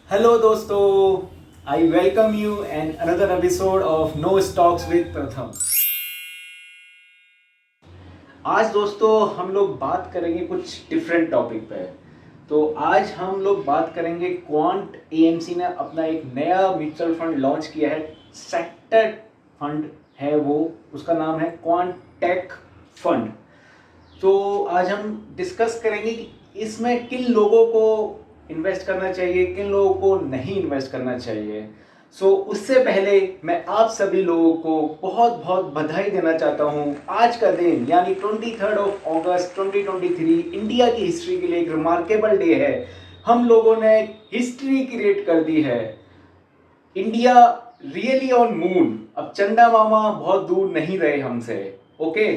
Hello दोस्तों, I welcome you and another episode of know stocks with Pratham. आज दोस्तों हम लोग बात करेंगे कुछ डिफरेंट टॉपिक पे। तो आज हम लोग बात करेंगे क्वांट एएमसी ने अपना एक नया म्यूचुअल फंड लॉन्च किया है। सेक्टर फंड है वो, उसका नाम है क्वांट टेक फंड। तो आज हम डिस्कस करेंगे कि इसमें किन लोगों को इन्वेस्ट करना चाहिए, किन लोगों को नहीं इन्वेस्ट करना चाहिए। उससे पहले मैं आप सभी लोगों को बहुत बहुत बधाई देना चाहता हूं। आज का दिन यानी 23 अगस्त 2023 इंडिया की हिस्ट्री के लिए एक रिमार्केबल डे है। हम लोगों ने हिस्ट्री क्रिएट कर दी है। India really on moon. अब चंदा मामा बहुत दूर नहीं रहे हमसे। ओके,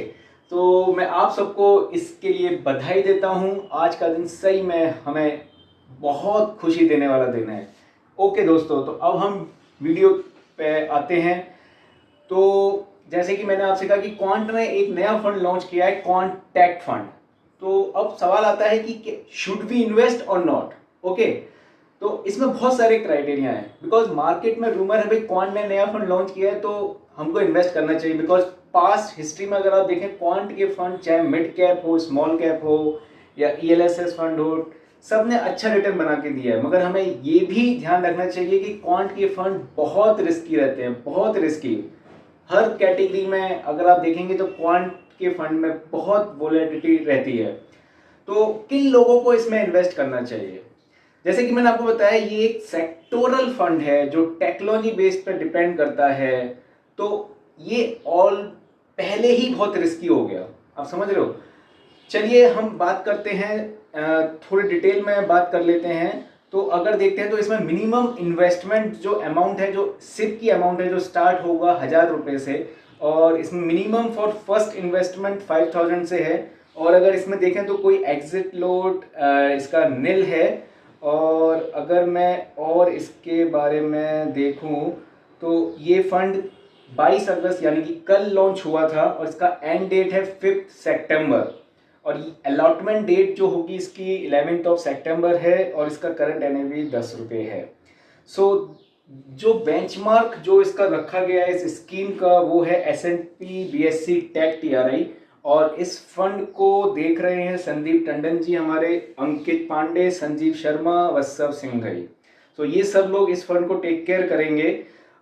तो मैं आप सबको इसके लिए बधाई देता हूं। आज का दिन सही में हमें बहुत खुशी देने वाला दिन है। ओके दोस्तों, तो अब हम वीडियो पे आते हैं। तो जैसे कि मैंने आपसे कहा कि क्वांट ने एक नया फंड लॉन्च किया है, क्वांट टेक फंड। तो अब सवाल आता है कि शुड वी इन्वेस्ट और नॉट। ओके, तो इसमें बहुत सारे क्राइटेरिया हैं। बिकॉज मार्केट में रूमर है भाई क्वांट ने नया फंड लॉन्च किया है तो हमको इन्वेस्ट करना चाहिए। बिकॉज पास्ट हिस्ट्री में अगर आप देखें क्वांट के फंड चाहे मिड कैप हो, स्मॉल कैप हो या ईएलएसएस फंड हो, सब ने अच्छा रिटर्न बना के दिया है। मगर हमें ये भी ध्यान रखना चाहिए कि क्वांट के फंड बहुत रिस्की रहते हैं, बहुत रिस्की। हर कैटेगरी में अगर आप देखेंगे तो क्वांट के फंड में बहुत वोलेटिलिटी रहती है। तो किन लोगों को इसमें इन्वेस्ट करना चाहिए? जैसे कि मैंने आपको बताया ये एक सेक्टोरल फंड है जो टेक्नोलॉजी बेस्ड पर डिपेंड करता है। तो ये ऑल पहले ही बहुत रिस्की हो गया, आप समझ रहे हो। चलिए हम बात करते हैं, थोड़ी डिटेल में बात कर लेते हैं। तो अगर देखते हैं तो इसमें मिनिमम इन्वेस्टमेंट जो अमाउंट है, जो सिप की अमाउंट है, जो स्टार्ट होगा 1000 रुपये से। और इसमें मिनिमम फॉर फर्स्ट इन्वेस्टमेंट 5000 से है। और अगर इसमें देखें तो कोई एग्जिट लोड इसका नील है। और अगर मैं और इसके बारे में देखूं तो ये फंड 22 अगस्त यानी कि कल लॉन्च हुआ था और इसका एंड डेट है 5 सितंबर। और अलॉटमेंट डेट जो होगी इसकी 11 सितंबर है और इसका करंट एनएवी 10 रुपये है। जो बेंचमार्क जो इसका रखा गया है इस स्कीम का वो है एस&पी बीएससी टेक टीआरआई। और इस फंड को देख रहे हैं संदीप टंडन जी हमारे, अंकित पांडे, संजीव शर्मा, वत्सव सिंघई। ये सब लोग इस फंड को टेक केयर करेंगे।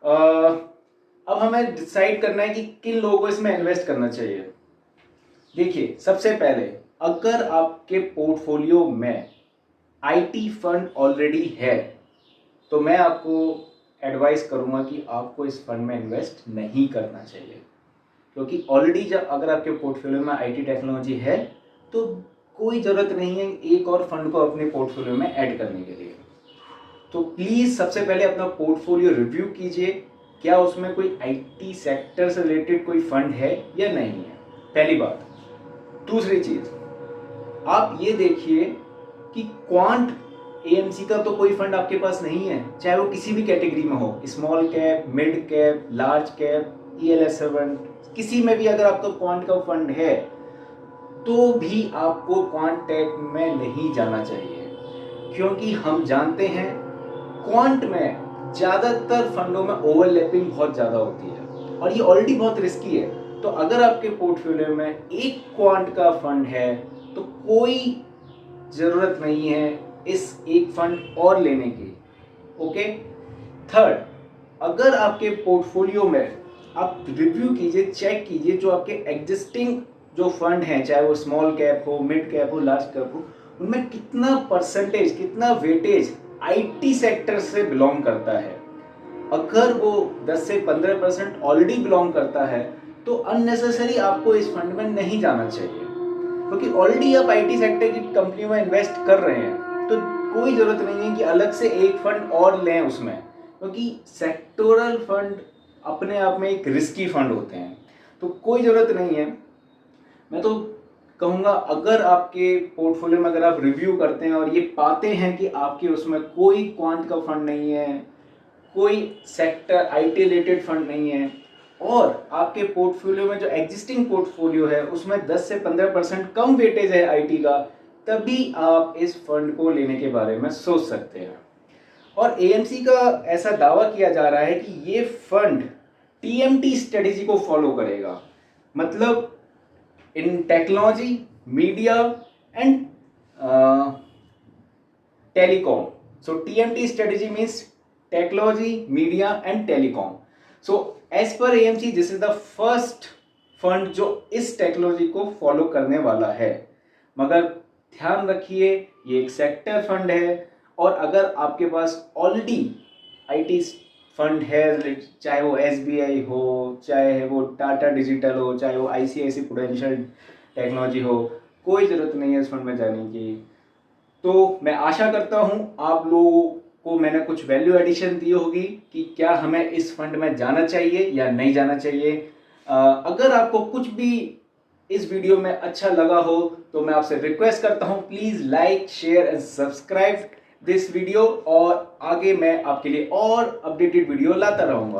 अब हमें डिसाइड करना है कि किन लोगों को इसमें इन्वेस्ट करना चाहिए। देखिए, सबसे पहले अगर आपके पोर्टफोलियो में आईटी फंड ऑलरेडी है तो मैं आपको एडवाइस करूंगा कि आपको इस फंड में इन्वेस्ट नहीं करना चाहिए। क्योंकि ऑलरेडी जब अगर आपके पोर्टफोलियो में आईटी टेक्नोलॉजी है तो कोई ज़रूरत नहीं है एक और फंड को अपने पोर्टफोलियो में ऐड करने के लिए। तो प्लीज़ सबसे पहले अपना पोर्टफोलियो रिव्यू कीजिए, क्या उसमें कोई आईटी सेक्टर से रिलेटेड कोई फंड है या नहीं है, पहली बात। दूसरी चीज़, आप ये देखिए कि क्वांट एएमसी का तो कोई फंड आपके पास नहीं है, चाहे वो किसी भी कैटेगरी में हो, small cap, mid cap, large cap, ELS7, किसी में भी अगर आपका क्वांट का फंड है तो भी आपको क्वांट टेक में नहीं जाना चाहिए। क्योंकि हम जानते हैं क्वांट में ज़्यादातर फंडों में ओवरलैपिंग बहुत ज़्यादा होती है और ये ऑलरेडी बहुत रिस्की है। तो अगर आपके पोर्टफोलियो में एक क्वांट का फंड है तो कोई ज़रूरत नहीं है इस एक फंड और लेने की। ओके, थर्ड, अगर आपके पोर्टफोलियो में आप रिव्यू कीजिए, चेक कीजिए जो आपके एग्जिस्टिंग जो फंड हैं, चाहे वो स्मॉल कैप हो, मिड कैप हो, लार्ज कैप हो, उनमें कितना परसेंटेज, कितना वेटेज आईटी सेक्टर से बिलोंग करता है। अगर वो 10 से 15% ऑलरेडी बिलोंग करता है तो अननेसेसरी आपको इस फंड में नहीं जाना चाहिए। क्योंकि ऑलरेडी आप आईटी सेक्टर की कंपनियों में इन्वेस्ट कर रहे हैं तो कोई ज़रूरत नहीं है कि अलग से एक फंड और लें उसमें। क्योंकि सेक्टोरल फंड अपने आप में एक रिस्की फंड होते हैं, तो कोई ज़रूरत नहीं है। मैं तो कहूँगा अगर आपके पोर्टफोलियो में अगर आप रिव्यू करते हैं और ये पाते हैं कि आपके उसमें कोई क्वांट का फंड नहीं है, कोई सेक्टर आईटी रिलेटेड फंड नहीं है और आपके पोर्टफोलियो में जो एग्जिस्टिंग पोर्टफोलियो है उसमें 10 से 15% कम वेटेज है आईटी का, तभी आप इस फंड को लेने के बारे में सोच सकते हैं। और एएमसी का ऐसा दावा किया जा रहा है कि ये फंड टीएमटी स्ट्रेटेजी को फॉलो करेगा, मतलब इन technology, media and telecom. So TMT strategy means technology, media and telecom. So as per AMC this is the first fund जो इस टेक्नोलॉजी को फॉलो करने वाला है। मगर ध्यान रखिए ये एक सेक्टर फंड है, और अगर आपके पास ऑलरेडी आईटी फंड है, चाहे वो एसबीआई हो, चाहे वो टाटा डिजिटल हो, चाहे वो आईसीआईसी प्रूडेंशियल टेक्नोलॉजी हो, कोई ज़रूरत नहीं है इस फंड में जाने की। तो मैं आशा करता हूं आप लोगों को मैंने कुछ वैल्यू एडिशन दी होगी कि क्या हमें इस फंड में जाना चाहिए या नहीं जाना चाहिए। अगर आपको कुछ भी इस वीडियो में अच्छा लगा हो तो मैं आपसे रिक्वेस्ट करता हूं please like, share and subscribe this video, और आगे मैं आपके लिए और अपडेटेड वीडियो लाता रहूँगा।